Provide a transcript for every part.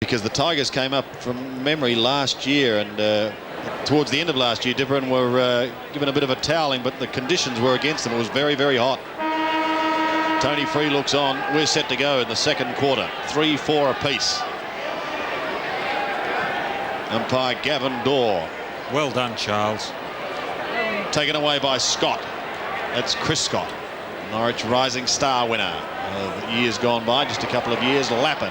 because the Tigers came up from memory last year, and towards the end of last year, Deveron were given a bit of a toweling, but the conditions were against them. It was very, very hot. Tony Free looks on. We're set to go in the second quarter. 3-4 apiece. Umpire Gavin Dorr. Well done, Charles. Taken away by Scott. That's Chris Scott, Norwich Rising Star winner of years gone by, just a couple of years. Lappin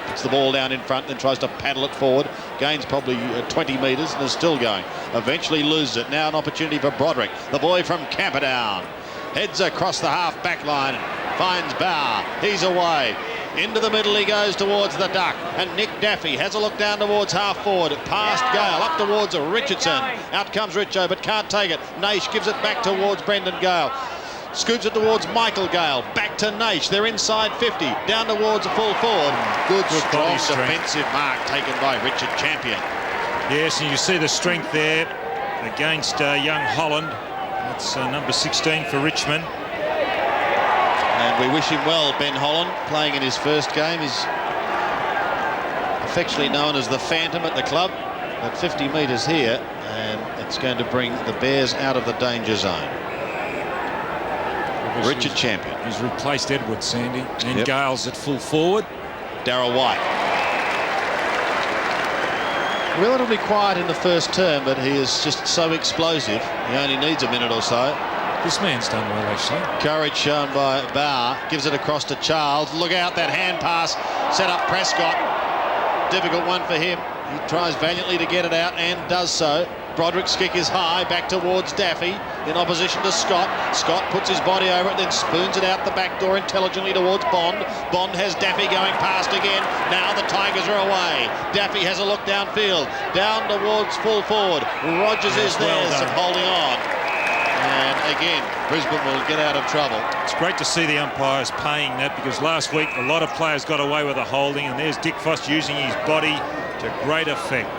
puts the ball down in front, then tries to paddle it forward. Gains probably 20 metres and is still going. Eventually loses it. Now an opportunity for Broderick, the boy from Camperdown. Heads across the half-back line, finds Bauer. He's away. Into the middle he goes towards the duck, and Nick Daffy has a look down towards half-forward, past Gale, up towards Richardson. Out comes Richo, but can't take it. Naish gives it back towards Brendan Gale. Scoops it towards Michael Gale. Back to Naish. They're inside 50. Down towards full forward. Good strong defensive mark taken by Richard Champion. Yes, and you see the strength there against young Holland. That's number 16 for Richmond. And we wish him well, Ben Holland, playing in his first game. He's affectionately known as the Phantom at the club. At 50 metres here, and it's going to bring the Bears out of the danger zone. Richard Champion. He's replaced Edwards, Sandy. And Gale's at full forward. Darryl White. Relatively quiet in the first term, but he is just so explosive. He only needs a minute or so. This man's done well, actually. Courage shown by Bauer. Gives it across to Charles. Look out, that hand pass. Set up Prescott. Difficult one for him. He tries valiantly to get it out and does so. Broderick's kick is high, back towards Daffy in opposition to Scott. Scott puts his body over it, then spoons it out the back door intelligently towards Bond. Bond has Daffy going past again. Now the Tigers are away. Daffy has a look downfield, down towards full forward. Rogers is there, some holding on. And again, Brisbane will get out of trouble. It's great to see the umpires paying that, because last week a lot of players got away with a holding, and there's Dick Foss using his body to great effect.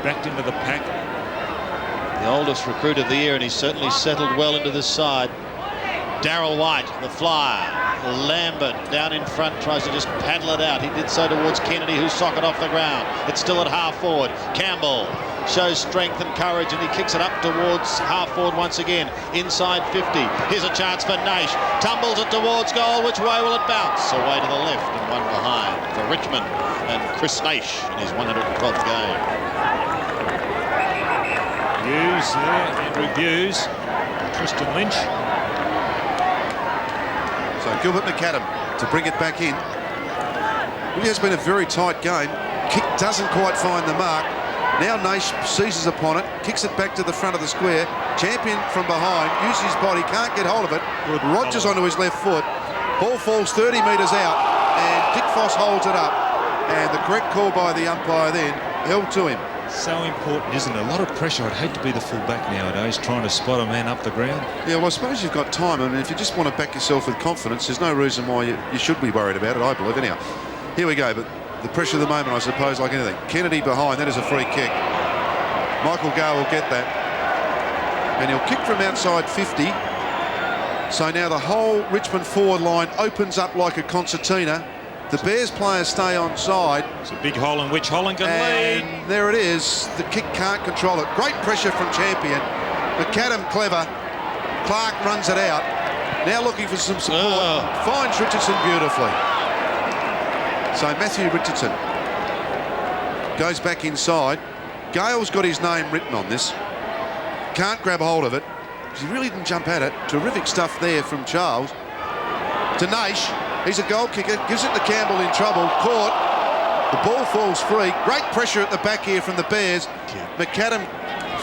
Backed into the pack. The oldest recruit of the year, and he's certainly settled well into this side. Darryl White, the flyer. Lambert down in front tries to just paddle it out. He did so towards Kennedy, who's socket off the ground. It's still at half forward. Campbell shows strength and courage, and he kicks it up towards half forward once again. Inside 50. Here's a chance for Naish. Tumbles it towards goal. Which way will it bounce? Away to the left and one behind for Richmond and Chris Naish in his 112th game. Hughes there, Andrew Hughes, Tristan Lynch. So Gilbert McAdam to bring it back in. It has been a very tight game. Kick doesn't quite find the mark. Now Naish seizes upon it, kicks it back to the front of the square. Champion from behind, uses his body, can't get hold of it. Rogers onto his left foot. Ball falls 30 metres out, and Dick Foss holds it up. And the correct call by the umpire then held to him. So important, isn't it? A lot of pressure. I'd hate to be the full-back nowadays, trying to spot a man up the ground. Yeah, well, I suppose you've got time. I mean, if you just want to back yourself with confidence, there's no reason why you should be worried about it, I believe. Anyhow, here we go. But the pressure of the moment, I suppose, like anything. Kennedy behind. That is a free kick. Michael Gale will get that. And he'll kick from outside 50. So now the whole Richmond forward line opens up like a concertina. The Bears players stay on side. It's a big hole in which Holland can lead. And there it is. The kick can't control it. Great pressure from Champion. McAdam clever. Clark runs it out. Now looking for some support. Finds Richardson beautifully. So Matthew Richardson goes back inside. Gale's got his name written on this. Can't grab hold of it. He really didn't jump at it. Terrific stuff there from Charles. To Naish. He's a goal kicker, gives it to Campbell in trouble, caught. The ball falls free. Great pressure at the back here from the Bears. McAdam,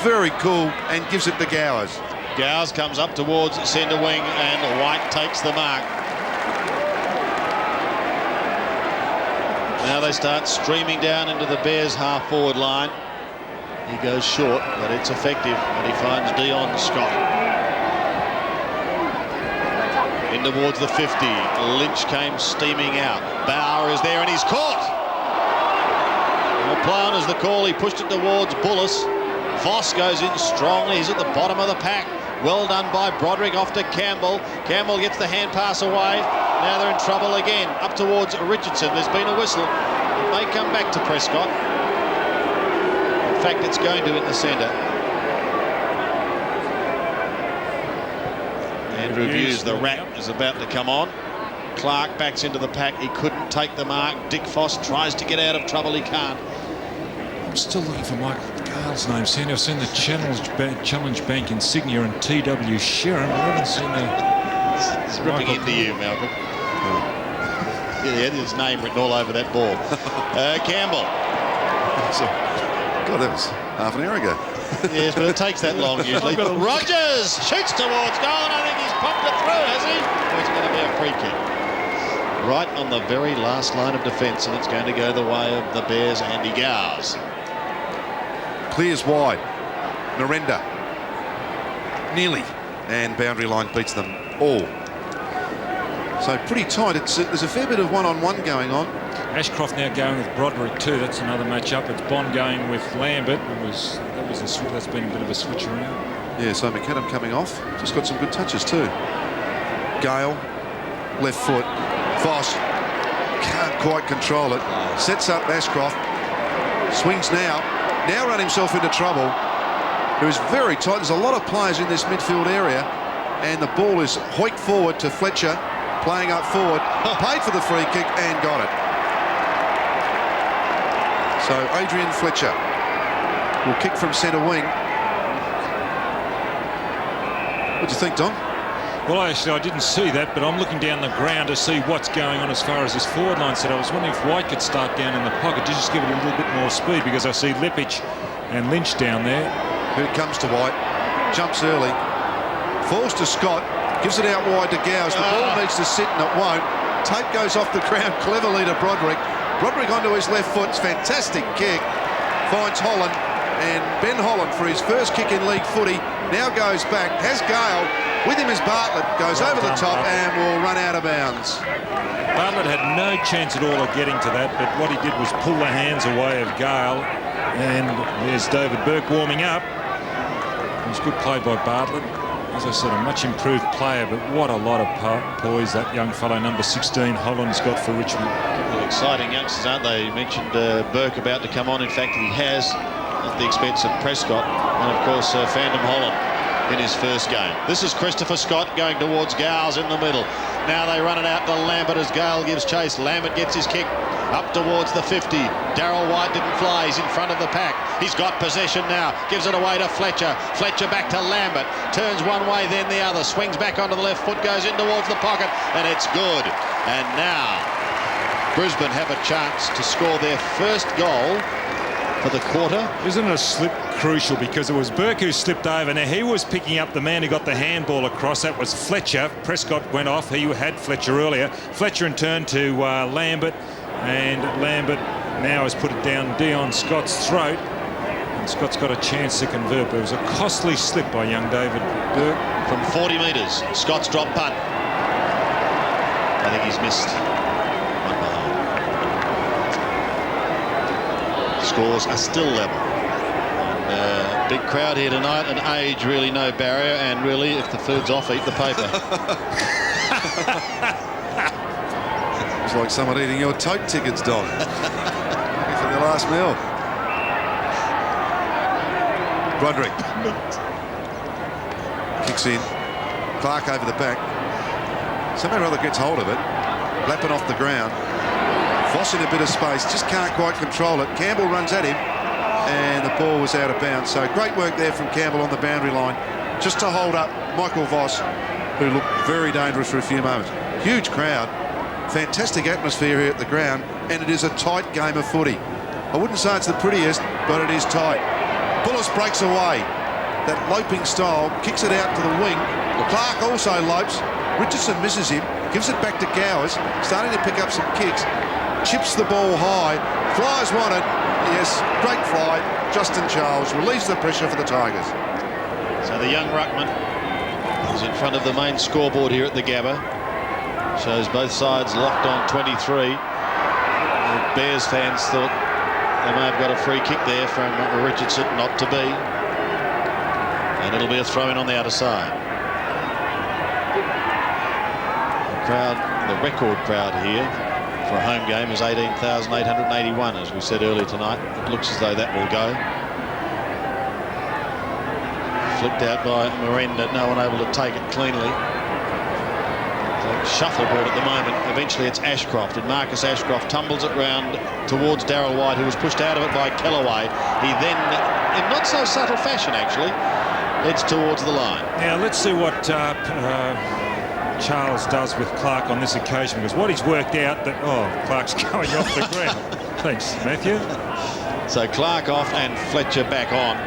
very cool, and gives it to Gowers. Gowers comes up towards centre wing, and White takes the mark. Now they start streaming down into the Bears half-forward line. He goes short, but it's effective, and he finds Dion Scott. In towards the 50. Lynch came steaming out. Bauer is there and he's caught. Well, play on is the call. He pushed it towards Bullis. Voss goes in strongly. He's at the bottom of the pack. Well done by Broderick off to Campbell. Campbell gets the hand pass away. Now they're in trouble again. Up towards Richardson. There's been a whistle. It may come back to Prescott. In fact, it's going to in the centre. Andrew Hughes, the rat, is about to come on. Clark backs into the pack. He couldn't take the mark. Dick Foss tries to get out of trouble. He can't. I'm still looking for Michael Gale's name. I've seen the Challenge Bank insignia and T.W. Sherham. I haven't seen the... It's ripping into you, Malcolm. Yeah, his name written all over that ball. Campbell. God, that was half an hour ago. Yes, but it takes that long usually. Rogers shoots towards goal, and I think he's popped it through, has he? Or it's going to be a free kick. Right on the very last line of defence, and it's going to go the way of the Bears' Andy Gowers. Clears wide. Narenda. Nearly. And boundary line beats them all. So pretty tight. There's a fair bit of one-on-one going on. Ashcroft now going with Broderick too. That's another match-up. It's Bond going with Lambert. That's been a bit of a switch around. Yeah, so McAdam coming off. Just got some good touches too. Gale, left foot. Voss can't quite control it. Sets up Ashcroft. Swings now. Now run himself into trouble. It was very tight. There's a lot of players in this midfield area, and the ball is hoiked forward to Fletcher, playing up forward. Paid for the free kick and got it. So Adrian Fletcher will kick from centre wing. What do you think, Don? Well, actually, I didn't see that, but I'm looking down the ground to see what's going on as far as this forward line set. I was wondering if White could start down in the pocket to just give it a little bit more speed, because I see Leppich and Lynch down there. Here it comes to White. Jumps early. Falls to Scott. Gives it out wide to Gowers. The ball needs to sit and it won't. Tape goes off the ground cleverly to Broderick. Broderick onto his left foot. It's fantastic kick. Finds Holland. And Ben Holland, for his first kick in league footy, now goes back. Has Gale. With him is Bartlett. Goes over the top and will run out of bounds. Bartlett had no chance at all of getting to that, but what he did was pull the hands away of Gale. And there's David Burke warming up. It was good play by Bartlett. As I said, a much improved player, but what a lot of poise that young fellow, number 16, Holland's got for Richmond. Well, exciting youngsters, aren't they? You mentioned Burke about to come on. In fact, he has, at the expense of Prescott, and of course Fandom Holland in his first game. This is Christopher Scott going towards Gowers in the middle. Now they run it out to Lambert as Gale gives chase. Lambert gets his kick up towards the 50. Darryl White didn't fly. He's in front of the pack. He's got possession now. Gives it away to Fletcher. Fletcher back to Lambert. Turns one way, then the other. Swings back onto the left foot. Goes in towards the pocket. And it's good. And now Brisbane have a chance to score their first goal for the quarter. Isn't a slip crucial, because it was Burke who slipped over. Now he was picking up the man who got the handball across. That was Fletcher. Prescott went off. He had Fletcher earlier. Fletcher in turn to Lambert, and Lambert now has put it down Dion Scott's throat, and Scott's got a chance to convert, but it was a costly slip by young David Burke. From 40 metres, Scott's drop punt. I think he's missed one behind. Scores are still level. Big crowd here tonight, and age really no barrier, and really, if the food's off, eat the paper. It's like someone eating your tote tickets, Don. For the last meal. Broderick kicks in. Clark over the back. Somehow or other gets hold of it. Lapping off the ground. Voss in a bit of space, just can't quite control it. Campbell runs at him, and the ball was out of bounds. So great work there from Campbell on the boundary line, just to hold up Michael Voss, who looked very dangerous for a few moments. Huge crowd, fantastic atmosphere here at the ground, and it is a tight game of footy. I wouldn't say it's the prettiest, but it is tight. Bullis breaks away. That loping style, kicks it out to the wing. Clark also lopes. Richardson misses him, gives it back to Gowers, starting to pick up some kicks. Chips the ball high. Flyers wanted. Yes, great fly. Justin Charles relieves the pressure for the Tigers. So the young ruckman is in front of the main scoreboard here at the Gabba. Shows both sides locked on 23. The Bears fans thought they may have got a free kick there from Richardson, not to be. And it'll be a throw-in on the outer side. The crowd, the record crowd here, for a home game is 18,881, as we said earlier tonight. It looks as though that will go. Flicked out by Miranda, no one able to take it cleanly. Shuffleboard at the moment. Eventually it's Ashcroft, and Marcus Ashcroft tumbles it round towards Darryl White, who was pushed out of it by Kellaway. He then, in not so subtle fashion actually, heads towards the line. Now let's see what Charles does with Clark on this occasion, because what he's worked out that, Clark's going off the ground. Thanks, Matthew. So Clark off and Fletcher back on.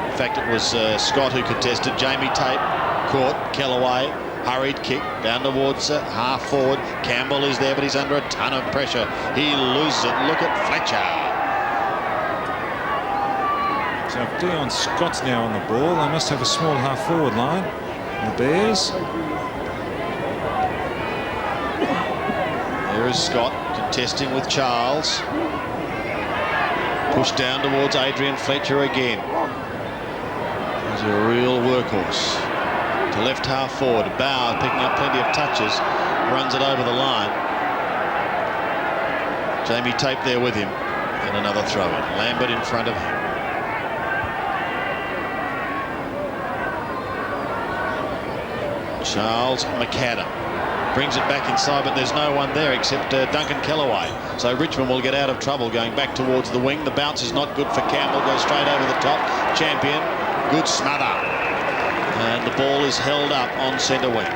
In fact, it was Scott who contested. Jamie Tate caught Kellaway. Hurried kick down towards half forward. Campbell is there, but he's under a ton of pressure. He loses it. Look at Fletcher. So if Dion Scott's now on the ball, they must have a small half forward line. The Bears. There is Scott contesting with Charles. Pushed down towards Adrian Fletcher again. He's a real workhorse. To left half forward. Bauer picking up plenty of touches. Runs it over the line. Jamie Tate there with him. And another throw in. Lambert in front of him. Charles McAdam brings it back inside, but there's no one there except Duncan Kellaway. So Richmond will get out of trouble going back towards the wing. The bounce is not good for Campbell. Goes straight over the top. Champion. Good smother. And the ball is held up on centre wing.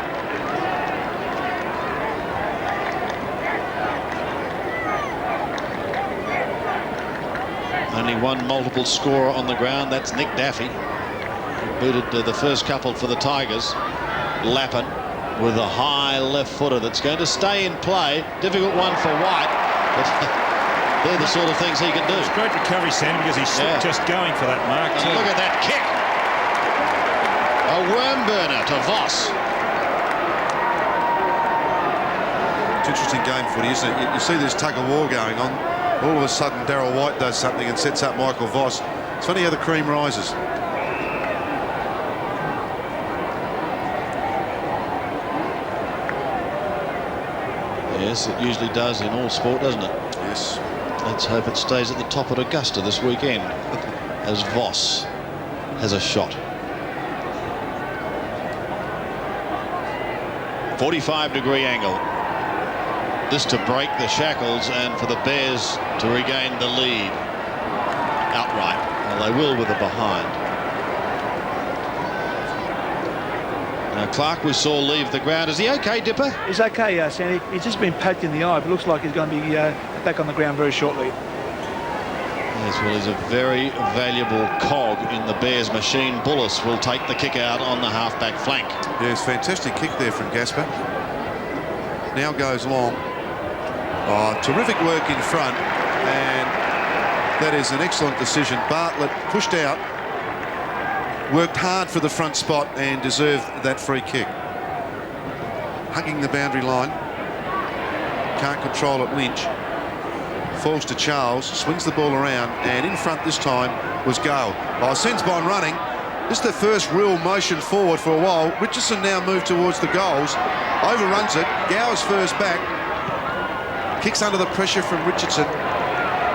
Only one multiple scorer on the ground. That's Nick Daffy. Booted the first couple for the Tigers. Lappin with a high left footer that's going to stay in play. Difficult one for White. But they're the sort of things he can do. It's great recovery, Sandy, because he's just going for that mark. And look at that kick. A worm burner to Voss. It's an interesting game footy, isn't it? You see this tug of war going on. All of a sudden, Darryl White does something and sets up Michael Voss. It's funny how the cream rises. Yes, it usually does in all sport, doesn't it? Yes. Let's hope it stays at the top at Augusta this weekend as Voss has a shot. 45-degree angle. This to break the shackles and for the Bears to regain the lead outright. Well, they will with a behind. Now Clark we saw leave the ground. Is he okay, Dipper? He's okay, Sandy. He's just been poked in the eye, but looks like he's going to be back on the ground very shortly. Yes, well, he's a very valuable cog in the Bears machine. Bullis will take the kick out on the half-back flank. Yes, fantastic kick there from Gaspar. Now goes long. Oh, terrific work in front, and that is an excellent decision. Bartlett pushed out, worked hard for the front spot and deserved that free kick. Hugging the boundary line. Can't control it, Lynch. Falls to Charles, swings the ball around, and in front this time was Gale. Sends Bond running. This is the first real motion forward for a while. Richardson now moved towards the goals. Overruns it. Gower's first back. Kicks under the pressure from Richardson.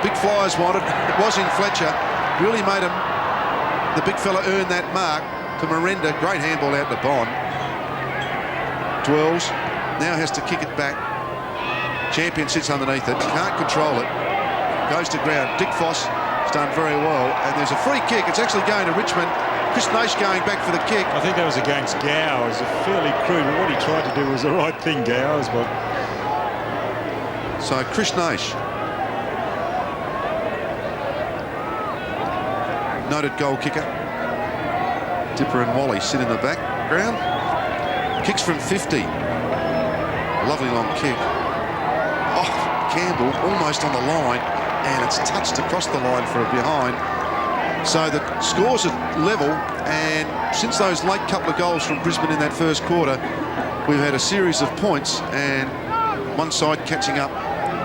Big flyers wanted. It was in Fletcher. Really made him, the big fella, earn that mark to Miranda. Great handball out to Bond. Dwells. Now has to kick it back. Champion sits underneath it. Can't control it. Goes to ground. Dick Voss has done very well. And there's a free kick. It's actually going to Richmond. Chris Naish going back for the kick. I think that was against Gower. It was fairly crude, but what he tried to do was the right thing, Gower. But so Chris Naish, noted goal kicker. Dipper and Wally sit in the background. Kicks from 50. Lovely long kick. Oh, Campbell almost on the line, and it's touched across the line for a behind. So the scores are level, and since those late couple of goals from Brisbane in that first quarter, we've had a series of points, and one side catching up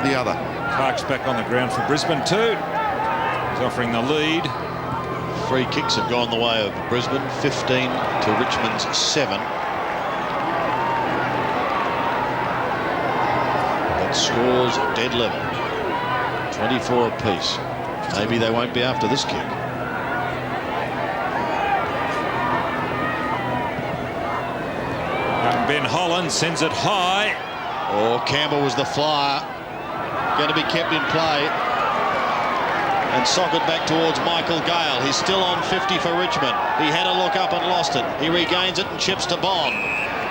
the other. Clark's back on the ground for Brisbane too. He's offering the lead. Free kicks have gone the way of Brisbane, 15 to Richmond's 7. scores dead level. 24 apiece. Maybe they won't be after this kick. Ben Holland sends it high. Oh, Campbell was the flyer. Going to be kept in play. And socked back towards Michael Gale. He's still on 50 for Richmond. He had a look up and lost it. He regains it and chips to Bond,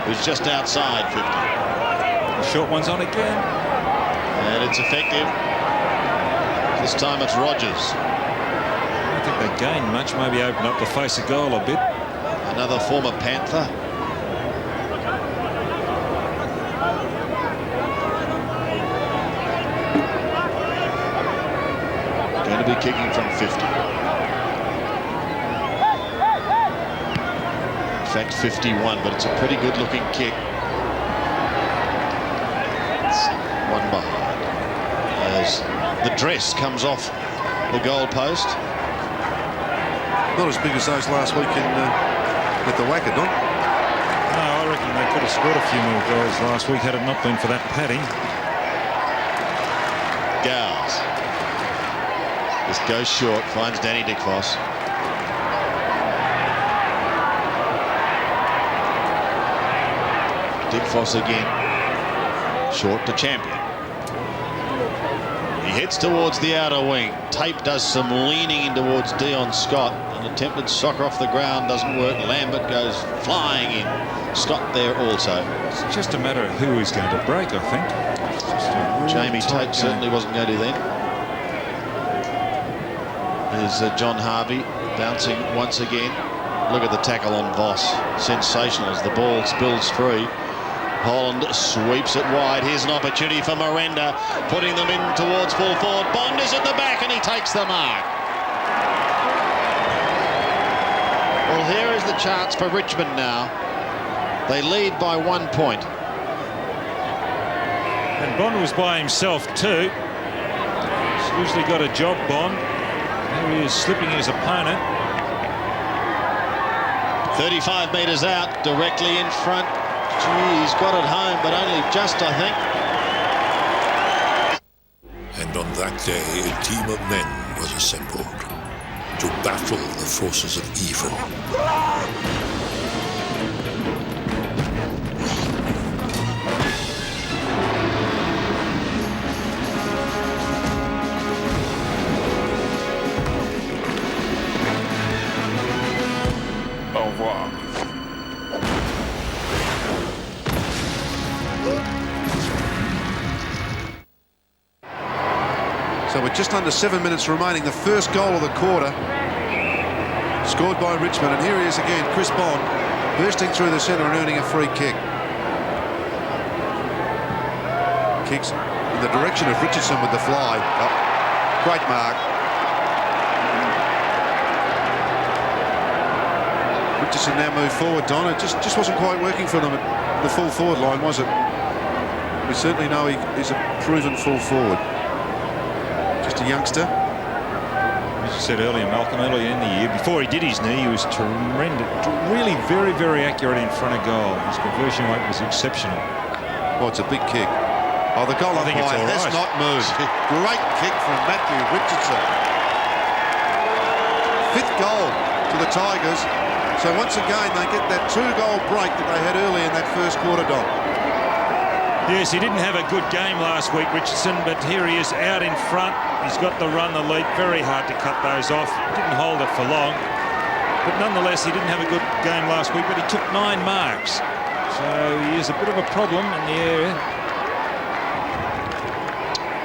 who's just outside 50. The short one's on again. And it's effective. This time it's Rogers. I don't think they gained much. Maybe open up the face of goal a bit. Another former Panther. Going to be kicking from 50. In fact, 51, but it's a pretty good looking kick. It's one behind. As the dress comes off the goal post. Not as big as those last week at the Wacker, Don. No, I reckon they could have scored a few more goals last week had it not been for that padding. Gowes. Just goes short, finds Danny Dickfoss. Dickfoss again. Short to Champion. He heads towards the outer wing. Tape does some leaning in towards Dion Scott. An attempted soccer off the ground doesn't work. Lambert goes flying in. Scott there also. It's just a matter of who is going to break, I think. Jamie Tape certainly wasn't going to then. There's John Harvey bouncing once again. Look at the tackle on Voss. Sensational as the ball spills free. Holland sweeps it wide. Here's an opportunity for Miranda, putting them in towards full forward. Bond is at the back and he takes the mark. Well, here is the chance for Richmond now. They lead by 1 point. And Bond was by himself too. He's usually got a job, Bond. Here he is slipping his opponent. 35 metres out, directly in front. Gee, he's got it home, but only just, I think. And on that day, a team of men was assembled to battle the forces of evil. Au revoir. So with just under 7 minutes remaining, the first goal of the quarter scored by Richmond, and here he is again, Chris Bond, bursting through the centre and earning a free kick. Kicks in the direction of Richardson with the fly. Oh, great mark. Richardson now moved forward, Don. It just wasn't quite working for them at the full forward line, was it? We certainly know he's a proven full forward. Just a youngster. As you said earlier, Malcolm, earlier in the year, before he did his knee, he was tremendous. Really very, very accurate in front of goal. His conversion rate was exceptional. Oh, it's a big kick. Oh, the goal umpire has not moved. Great kick from Matthew Richardson. 5th goal to the Tigers. So once again, they get that 2-goal break that they had early in that first quarter, Don. Yes, he didn't have a good game last week, Richardson, but here he is out in front. He's got the run, the lead. Very hard to cut those off. Didn't hold it for long. But nonetheless, he didn't have a good game last week, but he took 9 marks. So he is a bit of a problem in the area.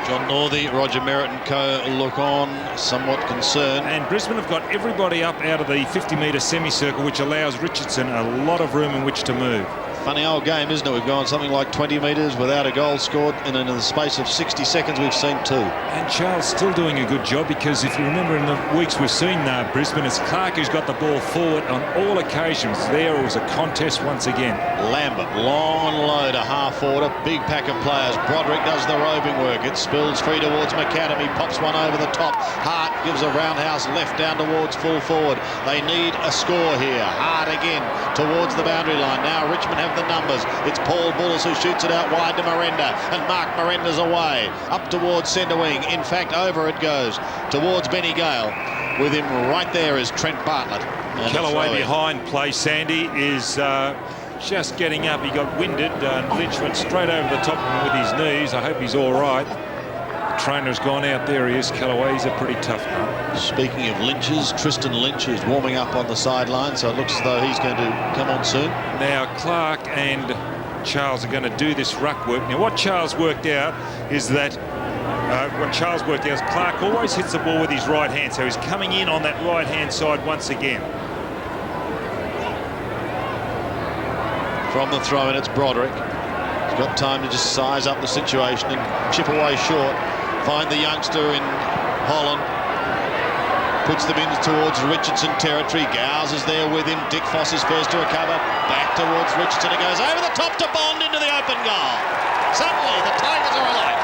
John Northey, Roger Merritt and co look on, somewhat concerned. And Brisbane have got everybody up out of the 50-metre semicircle, which allows Richardson a lot of room in which to move. Funny old game, isn't it? We've gone something like 20 metres without a goal scored, and in the space of 60 seconds we've seen 2. And Charles still doing a good job, because if you remember in the weeks we've seen Brisbane, it's Clark who's got the ball forward on all occasions. There it was a contest once again. Lambert, long and low to half forward, a big pack of players. Broderick does the roving work. It spills free towards McAdam. He pops one over the top. Hart gives a roundhouse left down towards full forward. They need a score here. Hart again towards the boundary line. Now Richmond have the numbers. It's Paul Bullis who shoots it out wide to Miranda, and Mark Miranda's away up towards centre wing. In fact, over it goes towards Benny Gale. With him right there is Trent Bartlett. And Callaway behind play. Sandy is just getting up. He got winded and Lynch went straight over the top of him with his knees. I hope he's all right. The trainer's gone out. There he is. Callaway, he's a pretty tough one. Speaking of Lynch's, Tristan Lynch is warming up on the sideline, so it looks as though he's going to come on soon. Now Clark and Charles are going to do this ruck work. Now what Charles worked out is that Clark always hits the ball with his right hand, so he's coming in on that right hand side once again. From the throw-in, it's Broderick. He's got time to just size up the situation and chip away short. Find the youngster in Holland. Puts them in towards Richardson territory. Gowes is there with him. Dick Foss is first to recover. Back towards Richardson. It goes over the top to Bond into the open goal. Suddenly, the Tigers are alive.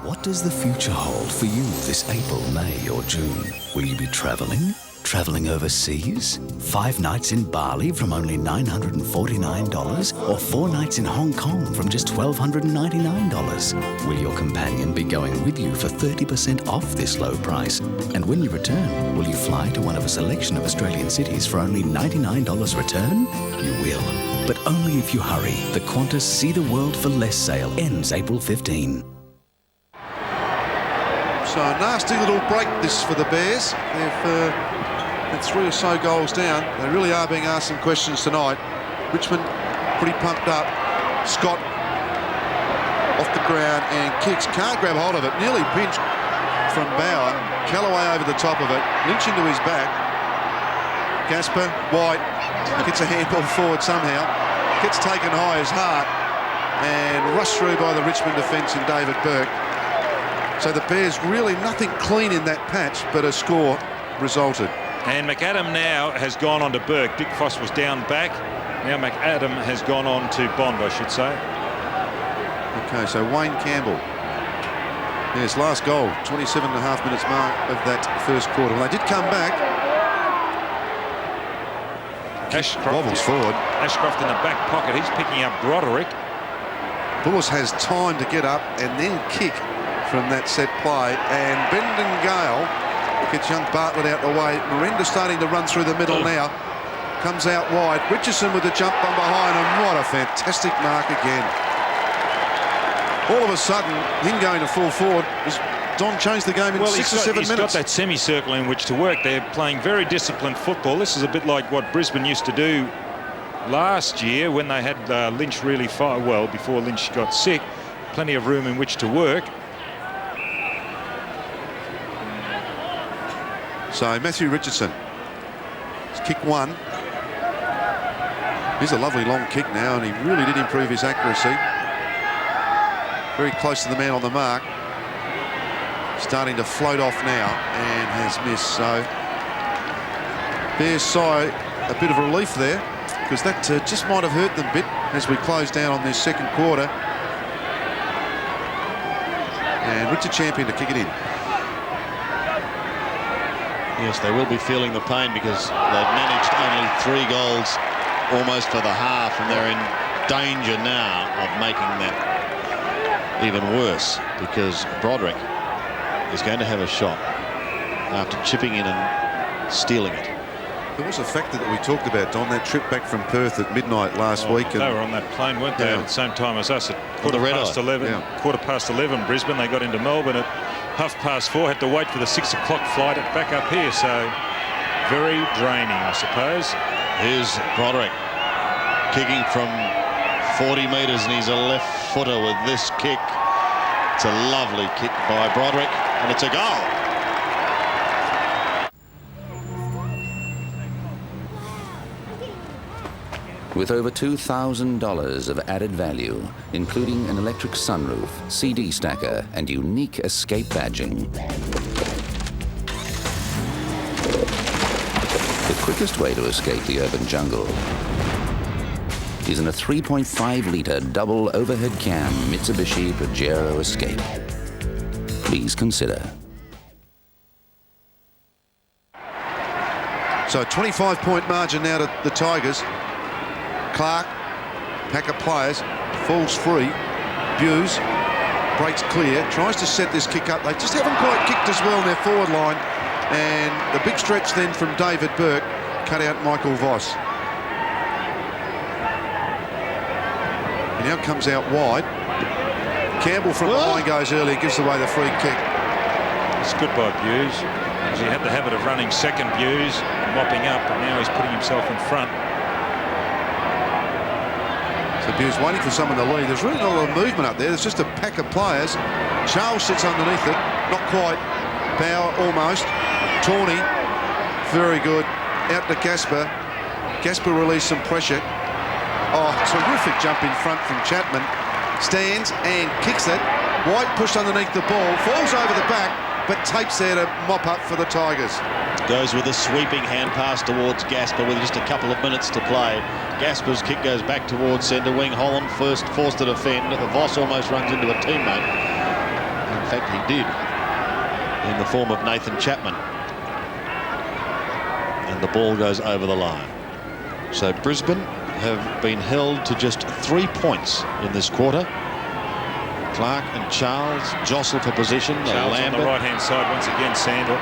What does the future hold for you this April, May or June? Will you be travelling? Travelling overseas? 5 nights in Bali from only $949? Or 4 nights in Hong Kong from just $1,299? Will your companion be going with you for 30% off this low price? And when you return, will you fly to one of a selection of Australian cities for only $99 return? You will, but only if you hurry. The Qantas See the World for Less sale ends April 15. So a nasty little break this for the Bears. They've had 3 or so goals down. They really are being asked some questions tonight. Richmond pretty pumped up. Scott off the ground and kicks. Can't grab hold of it. Nearly pinched from Bauer. Callaway over the top of it. Lynch into his back. Gasper, White, gets a handball forward somehow. Gets taken high as Hart. And rushed through by the Richmond defence and David Burke. So the Bears really nothing clean in that patch, but a score resulted. And McAdam now has gone on to Burke. Dick Foss was down back. Now McAdam has gone on to Bond, I should say. Okay, so Wayne Campbell. His last goal, 27.5 minutes mark of that first quarter. Well, they did come back. Ashcroft wobbles forward. Ashcroft in the back pocket. He's picking up Broderick. Bullis has time to get up and then kick from that set play, and Brendan Gale gets young Bartlett out the way. Miranda starting to run through the middle now. Comes out wide. Richardson with the jump on behind him. What a fantastic mark again. All of a sudden, him going to full forward, Don changed the game in 6 or 7 minutes. He's got that semicircle in which to work. They're playing very disciplined football. This is a bit like what Brisbane used to do last year when they had Lynch really far well before Lynch got sick. Plenty of room in which to work. So Matthew Richardson, it's kick 1. Here's a lovely long kick now, and he really did improve his accuracy. Very close to the man on the mark. Starting to float off now and has missed. So Bears sigh a bit of relief there, because that just might have hurt them a bit as we close down on this second quarter. And Richard Champion to kick it in. Yes, they will be feeling the pain because they've managed only 3 goals almost for the half, and they're in danger now of making that even worse, because Broderick is going to have a shot after chipping in and stealing it. There was a factor that we talked about, Don, that trip back from Perth at midnight last week. And they were on that plane, weren't they, at the same time as us at quarter past 11 Brisbane. They got into Melbourne at 4:30, had to wait for the 6 o'clock flight back up here, so very draining, I suppose. Here's Broderick kicking from 40 metres, and he's a left footer with this kick. It's a lovely kick by Broderick, and it's a goal. With over $2,000 of added value, including an electric sunroof, CD stacker, and unique escape badging. The quickest way to escape the urban jungle is in a 3.5-litre double overhead cam Mitsubishi Pajero Escape. Please consider. So 25-point margin now to the Tigers. Clark, pack of players, falls free. Buse breaks clear, tries to set this kick up. They just haven't quite kicked as well in their forward line. And the big stretch then from David Burke cut out Michael Voss. He now comes out wide. Campbell from behind goes early, gives away the free kick. It's good by Buse. He had the habit of running second, Buse, mopping up, but now he's putting himself in front. So Buse waiting for someone to lead. There's really not a lot of movement up there. There's just a pack of players. Charles sits underneath it. Not quite. Power almost. Tawney, very good. Out to Gasper. Gasper released some pressure. Oh, terrific jump in front from Chapman. Stands and kicks it. White pushed underneath the ball. Falls over the back, but Tape's there to mop up for the Tigers. Goes with a sweeping hand pass towards Gasper with just a couple of minutes to play. Gasper's kick goes back towards centre wing. Holland first forced to defend. Voss almost runs into a teammate. In fact, he did, in the form of Nathan Chapman. And the ball goes over the line. So Brisbane have been held to just 3 points in this quarter. Clark and Charles jostle for position. Charles on the right-hand side once again. Sandel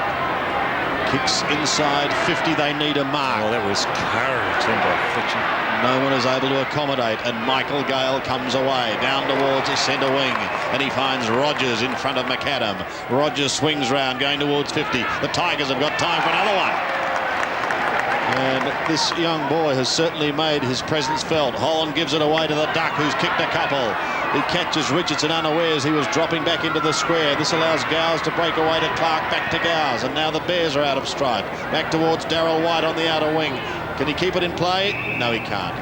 kicks inside 50. They need a mark. Oh, that was courage then by Fletcher. No one is able to accommodate, and Michael Gale comes away down towards the centre wing, and he finds Rogers in front of McAdam. Rogers swings round, going towards 50. The Tigers have got time for another one. And this young boy has certainly made his presence felt. Holland gives it away to the Duck, who's kicked a couple. He catches Richardson unawares. He was dropping back into the square. This allows Gowes to break away to Clark, back to Gowes. And now the Bears are out of stride. Back towards Darryl White on the outer wing. Can he keep it in play? No, he can't.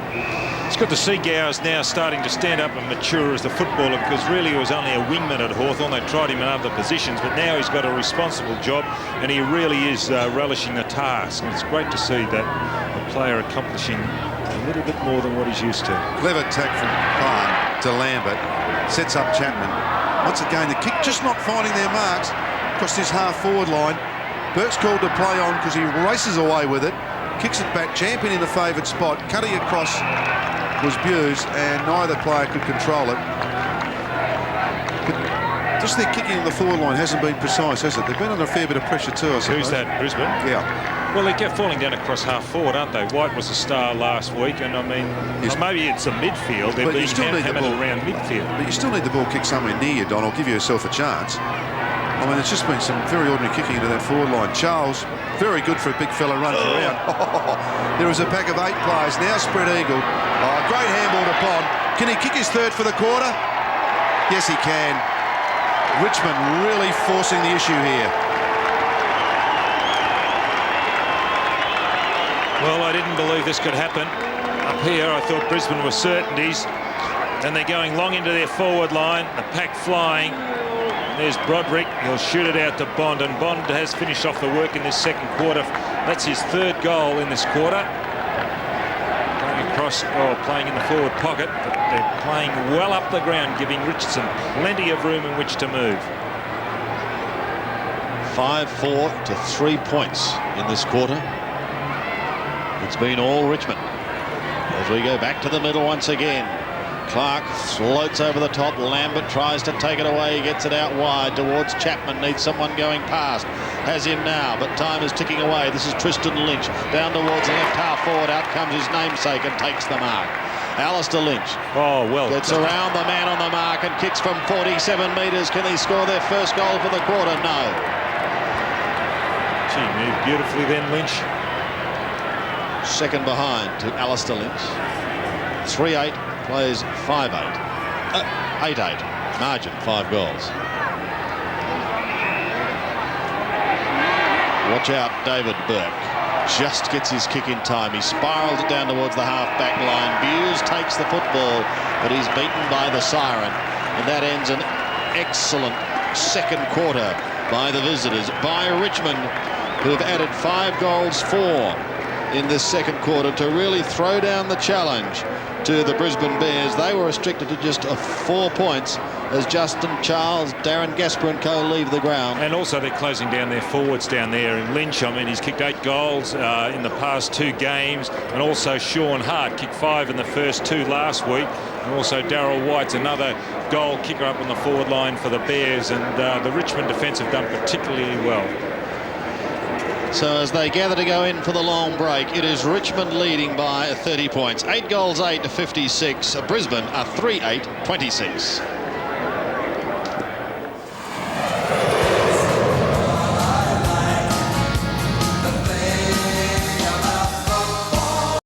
It's good to see Gowes now starting to stand up and mature as the footballer, because really he was only a wingman at Hawthorn. They tried him in other positions, but now he's got a responsible job and he really is relishing the task. And it's great to see that a player accomplishing a little bit more than what he's used to. Clever tack from Clark to Lambert. Sets up Chapman. Once again, the kick just not finding their marks across his half-forward line. Burke's called to play on because he races away with it. Kicks it back. Champion in the favoured spot. Cutting across was Buse, and neither player could control it. But just their kicking on the forward line hasn't been precise, has it? They've been under a fair bit of pressure too, I suppose. Who's that, Brisbane? Yeah. Well, they kept falling down across half forward, aren't they? White was a star last week, and I mean, maybe it's a midfield. They're being hammered around midfield. But you still need the ball kicked somewhere near you, Don, or give yourself a chance. I mean, it's just been some very ordinary kicking into that forward line. Charles, very good for a big fella, runs around. There is a pack of 8 players, now spread eagle. Oh, great handball to Bond. Can he kick his third for the quarter? Yes, he can. Richmond really forcing the issue here. Well, I didn't believe this could happen. Up here, I thought Brisbane were certainties. And they're going long into their forward line. The pack flying. There's Broderick. He'll shoot it out to Bond. And Bond has finished off the work in this second quarter. That's his 3rd goal in this quarter. Going across, playing in the forward pocket. But they're playing well up the ground, giving Richardson plenty of room in which to move. 5-4 to 3 points in this quarter. It's been all Richmond. As we go back to the middle once again. Clark floats over the top. Lambert tries to take it away. He gets it out wide towards Chapman. Needs someone going past. Has him now, but time is ticking away. This is Tristan Lynch. Down towards the left half forward. Out comes his namesake and takes the mark. Alistair Lynch. Oh, well. Gets around the man on the mark and kicks from 47 metres. Can they score their first goal for the quarter? No. Gee, moved beautifully then, Lynch. Second behind to Alistair Lynch. 3-8. Plays 5-8. 8-8. Margin, 5 goals. Watch out, David Burke. Just gets his kick in time. He spirals it down towards the half-back line. Buse takes the football, but he's beaten by the siren. And that ends an excellent second quarter by the visitors, by Richmond, who have added 5 goals for. in this second quarter to really throw down the challenge to the Brisbane Bears. They were restricted to just 4 points as Justin Charles, Darren Gasper and co leave the ground. And also they're closing down their forwards down there. And Lynch, I mean, he's kicked 8 goals in the past 2 games. And also Sean Hart kicked 5 in the first 2 last week. And also Darryl White's another goal kicker up on the forward line for the Bears. And the Richmond defence have done particularly well. So as they gather to go in for the long break, it is Richmond leading by 30 points. 8 goals, 8 to 56. Brisbane are 3-8, 26.